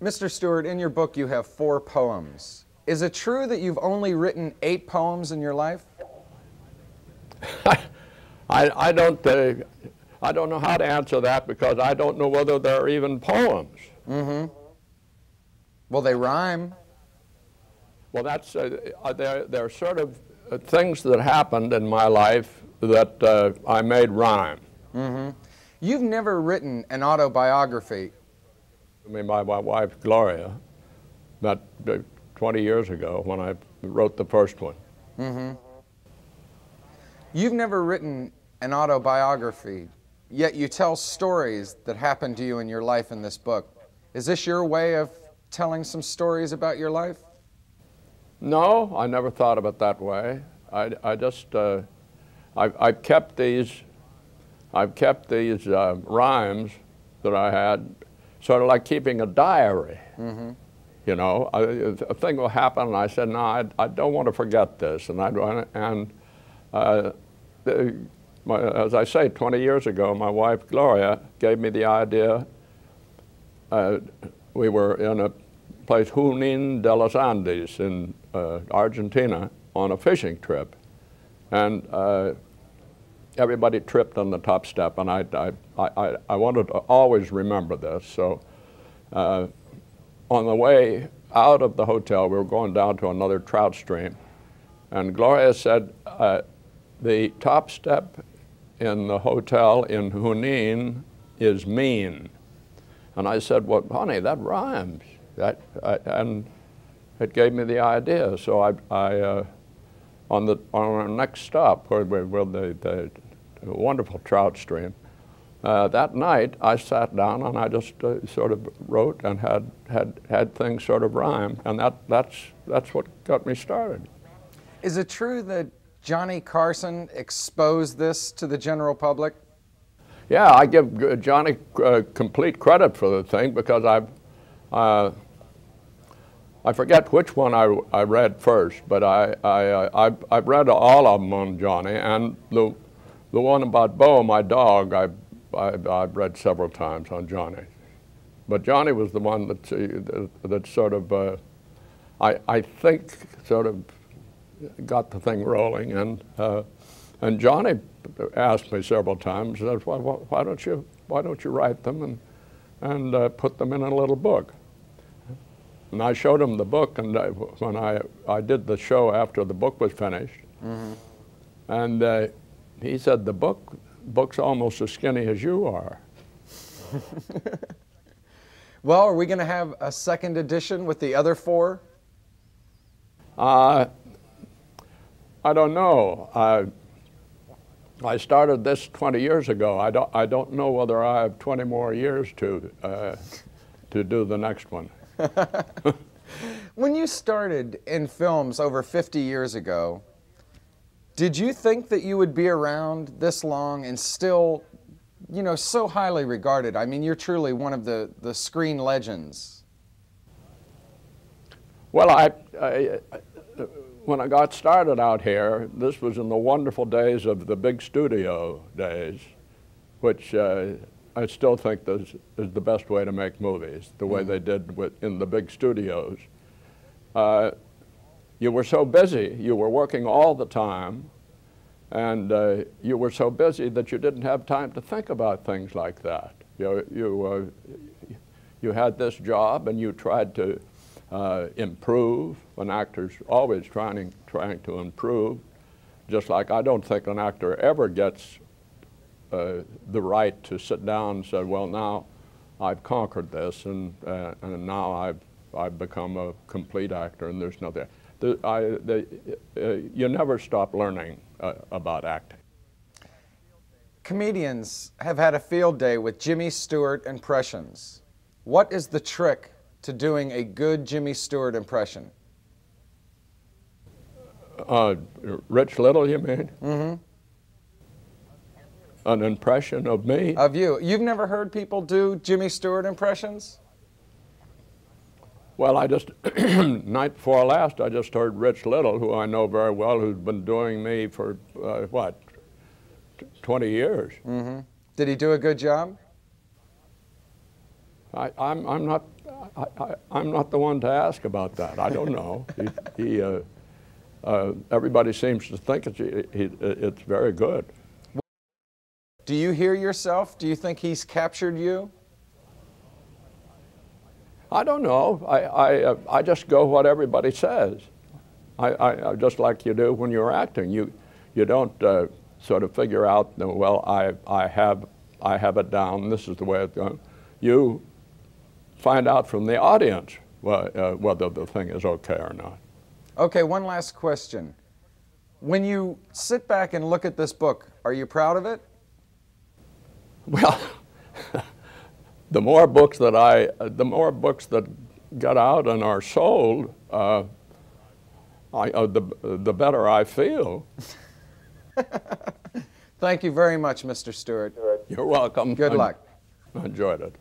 Mr. Stewart, in your book you have 4 poems. Is it true that you've only written 8 poems in your life? I don't know how to answer that because I don't know whether they're even poems. Mm-hmm. Well, they rhyme. Well, that's they're sort of things that happened in my life that I made rhyme. Mm-hmm. You've never written an autobiography. I mean, my wife Gloria, about 20 years ago when I wrote the first one. Mm-hmm. You've never written an autobiography, yet you tell stories that happened to you in your life in this book. Is this your way of telling some stories about your life? No, I never thought of it that way. I've kept these rhymes that I had, sort of like keeping a diary. Mm-hmm. You know, a thing will happen, and I said, no, I don't want to forget this, as I say, 20 years ago, my wife Gloria gave me the idea. We were in a place, Junín de los Andes in Argentina, on a fishing trip, and everybody tripped on the top step, and I wanted to always remember this. So on the way out of the hotel, we were going down to another trout stream, and Gloria said, the top step in the hotel in Junín is mean. And I said, well, honey, that rhymes. And it gave me the idea. So on our next stop, where the wonderful trout stream, that night I sat down and I just sort of wrote and had things sort of rhyme, and that's what got me started. Is it true that Johnny Carson exposed this to the general public? Yeah, I give Johnny complete credit for the thing because I forget which one I read first, but I've read all of them on Johnny, and the one about Bo, my dog, I've read several times on Johnny. But Johnny was the one that sort of I think sort of got the thing rolling, and Johnny asked me several times, why don't you write them and put them in a little book? And I showed him the book, and when I did the show after the book was finished, mm-hmm. and he said, the book's almost as skinny as you are. Well, are we going to have a second edition with the other 4? I don't know. I started this 20 years ago. I don't know whether I have 20 more years to do the next one. When you started in films over 50 years ago, did you think that you would be around this long and still, you know, so highly regarded? I mean, you're truly one of the screen legends. Well, when I got started out here, this was in the wonderful days of the big studio days, which I still think is the best way to make movies, the way they did in the big studios. You were so busy, you were working all the time, and you were so busy that you didn't have time to think about things like that. You had this job and you tried to improve. An actor's always trying to improve, just like I don't think an actor ever gets the right to sit down and say, well, now I've conquered this, and now I've become a complete actor, and there's nothing. You never stop learning about acting. Comedians have had a field day with Jimmy Stewart impressions. What is the trick to doing a good Jimmy Stewart impression? Rich Little, you mean? Mm-hmm. An impression of me? Of you. You've never heard people do Jimmy Stewart impressions? Well, night before last, I just heard Rich Little, who I know very well, who's been doing me for, what, 20 years. Mm-hmm. Did he do a good job? I'm not the one to ask about that. I don't know. Everybody seems to think it's very good. Do you hear yourself? Do you think he's captured you? I don't know. I just go what everybody says. I just like you do when you're acting. You don't sort of figure out, well, I have it down. This is the way it's going. You find out from the audience whether the thing is okay or not. Okay, one last question. When you sit back and look at this book, are you proud of it? Well, the more books that get out and are sold, the better I feel. Thank you very much, Mr. Stewart. You're welcome. Good luck. I enjoyed it.